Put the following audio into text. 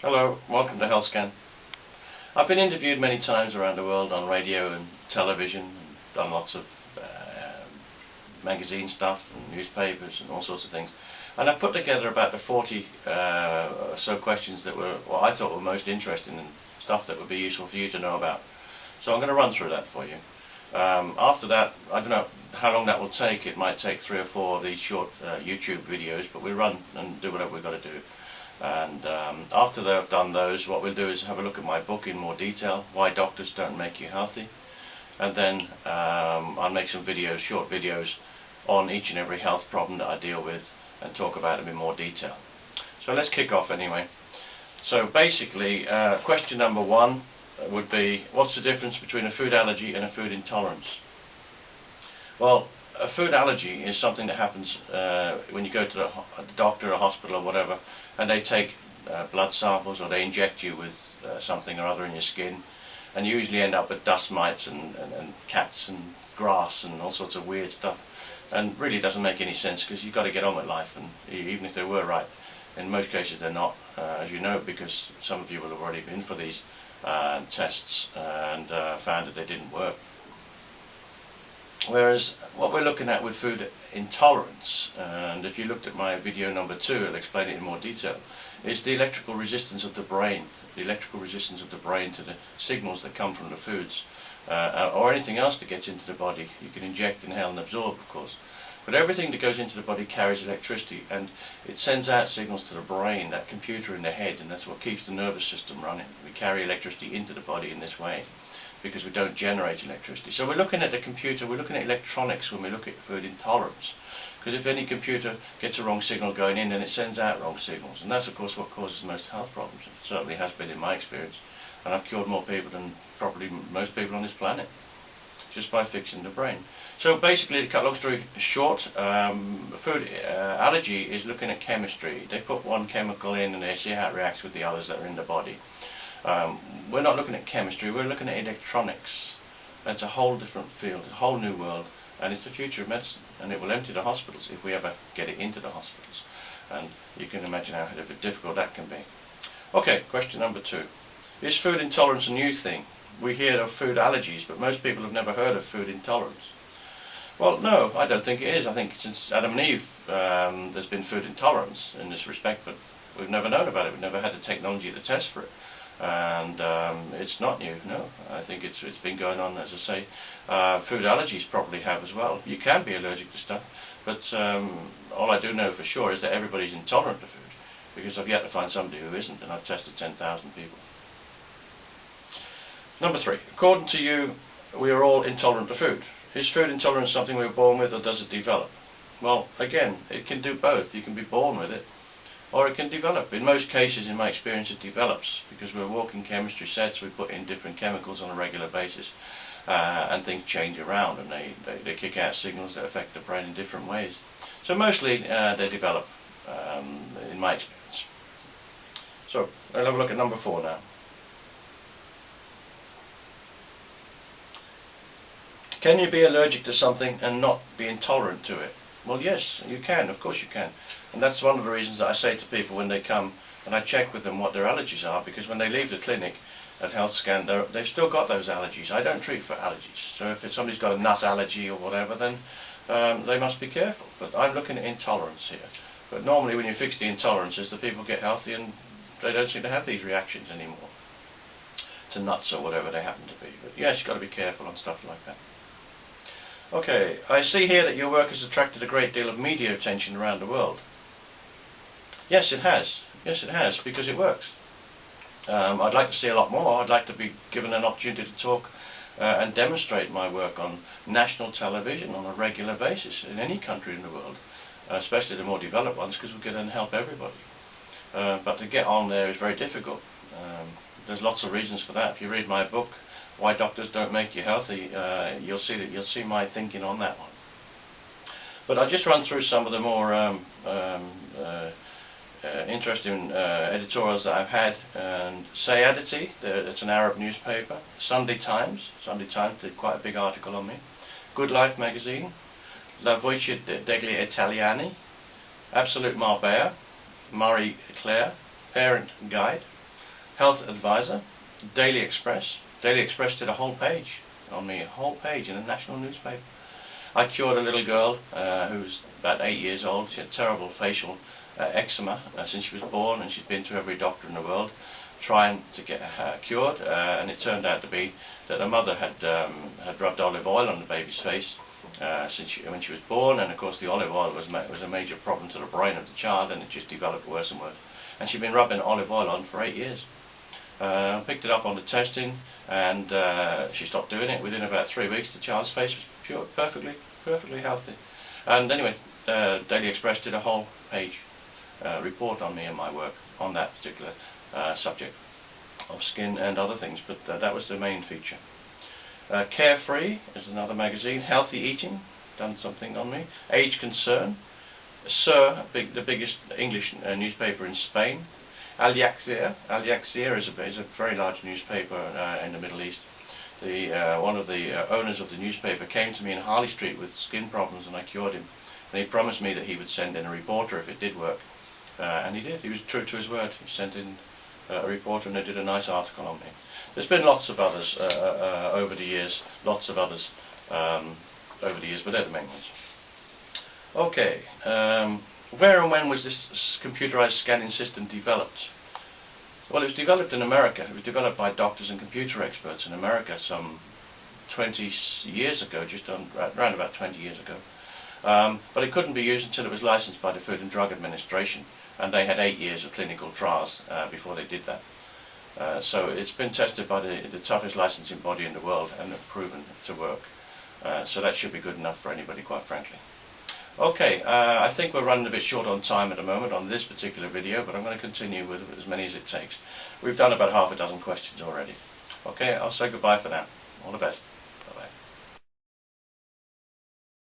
Hello, welcome to HealthScan. I've been interviewed many times around the world on radio and television, and done lots of magazine stuff and newspapers and all sorts of things. And I've put together about the 40 or so questions that were what I thought were most interesting and stuff that would be useful for you to know about. So I'm going to run through that for you. After that, I don't know how long that will take. It might take 3 or 4 of these short YouTube videos, but we'll run and do whatever we've got to do. And after they've done those, what we'll do is have a look at my book in more detail, Why Doctors Don't Make You Healthy. And then I'll make some videos, short videos, on each and every health problem that I deal with and talk about them in more detail. So let's kick off anyway. So basically, question number 1 would be, what's the difference between a food allergy and a food intolerance? Well, a food allergy is something that happens when you go to the doctor or hospital or whatever, and they take blood samples or they inject you with something or other in your skin, and you usually end up with dust mites and cats and grass and all sorts of weird stuff, and really doesn't make any sense because you've got to get on with life, and even if they were right, in most cases they're not, as you know, because some of you will have already been for these tests and found that they didn't work. Whereas what we're looking at with food intolerance, and if you looked at my video number 2, I'll explain it in more detail, is the electrical resistance of the brain. The electrical resistance of the brain to the signals that come from the foods, or anything else that gets into the body. You can inject, inhale and absorb, of course. But everything that goes into the body carries electricity, and it sends out signals to the brain, that computer in the head, and that's what keeps the nervous system running. We carry electricity into the body in this way, because we don't generate electricity. So we're looking at the computer, we're looking at electronics when we look at food intolerance. Because if any computer gets a wrong signal going in, then it sends out wrong signals. And that's of course what causes most health problems. It certainly has been in my experience. And I've cured more people than probably most people on this planet, just by fixing the brain. So basically, to cut long story short, food allergy is looking at chemistry. They put one chemical in and they see how it reacts with the others that are in the body. We're not looking at chemistry, we're looking at electronics. That's a whole different field, a whole new world, and it's the future of medicine, and it will empty the hospitals if we ever get it into the hospitals. And you can imagine how difficult that can be. Okay, question number 2. Is food intolerance a new thing? We hear of food allergies, but most people have never heard of food intolerance. Well, no, I don't think it is. I think since Adam and Eve, there's been food intolerance in this respect, but we've never known about it. We've never had the technology to test for it. And it's not new, no. I think it's been going on, as I say. Food allergies probably have as well. You can be allergic to stuff, but all I do know for sure is that everybody's intolerant to food, because I've yet to find somebody who isn't, and I've tested 10,000 people. Number 3, according to you, we are all intolerant to food. Is food intolerance something we were born with, or does it develop? Well, again, it can do both. You can be born with it, or it can develop. In most cases, in my experience, it develops, because we're walking chemistry sets. We put in different chemicals on a regular basis, and things change around, and they kick out signals that affect the brain in different ways. So mostly they develop, in my experience. So I'll have a look at number 4 now. Can you be allergic to something and not be intolerant to it? Well, yes, you can, of course you can. And that's one of the reasons that I say to people when they come and I check with them what their allergies are, because when they leave the clinic at HealthScan, they've still got those allergies. I don't treat for allergies. So if somebody's got a nut allergy or whatever, then they must be careful. But I'm looking at intolerance here. But normally when you fix the intolerances, the people get healthy and they don't seem to have these reactions anymore to nuts or whatever they happen to be. But yes, you've got to be careful on stuff like that. Okay, I see here that your work has attracted a great deal of media attention around the world. Yes, it has. Yes, it has, because it works. I'd like to see a lot more. I'd like to be given an opportunity to talk and demonstrate my work on national television on a regular basis in any country in the world, especially the more developed ones, because we can then help everybody. But to get on there is very difficult. There's lots of reasons for that. If you read my book, Why Doctors Don't Make You Healthy, you'll see my thinking on that one. But I'll just run through some of the more interesting editorials that I've had. And Sciatica, it's an Arab newspaper. Sunday Times did quite a big article on me. Good Life magazine. La Voce degli Italiani. Absolute Marbella. Marie Claire. Parent Guide. Health Advisor, Daily Express. Daily Express did a whole page on me, a whole page in a national newspaper. I cured a little girl who was about 8 years old. She had terrible facial eczema since she was born, and she'd been to every doctor in the world trying to get her cured, and it turned out to be that her mother had rubbed olive oil on the baby's face when she was born, and of course the olive oil was a major problem to the brain of the child, and it just developed worse and worse. And she'd been rubbing olive oil on for 8 years. Picked it up on the testing, and she stopped doing it. Within about 3 weeks the child's face was pure, perfectly healthy. And anyway, Daily Express did a whole page report on me and my work on that particular subject of skin and other things, but that was the main feature. Carefree is another magazine. Healthy Eating, done something on me. Age Concern. Sur, the biggest English newspaper in Spain. Al Jazeera is a very large newspaper in the Middle East. One of the owners of the newspaper came to me in Harley Street with skin problems, and I cured him. And he promised me that he would send in a reporter if it did work. And he did. He was true to his word. He sent in a reporter, and they did a nice article on me. There's been lots of others over the years, but they're the main ones. Okay, where and when was this computerized scanning system developed? Well, it was developed in America. It was developed by doctors and computer experts in America some 20 years ago, around about 20 years ago. But it couldn't be used until it was licensed by the Food and Drug Administration, and they had 8 years of clinical trials before they did that. So it's been tested by the toughest licensing body in the world, and proven to work. So that should be good enough for anybody, quite frankly. Okay, I think we're running a bit short on time at the moment on this particular video, but I'm going to continue with as many as it takes. We've done about half a dozen questions already. Okay, I'll say goodbye for now. All the best.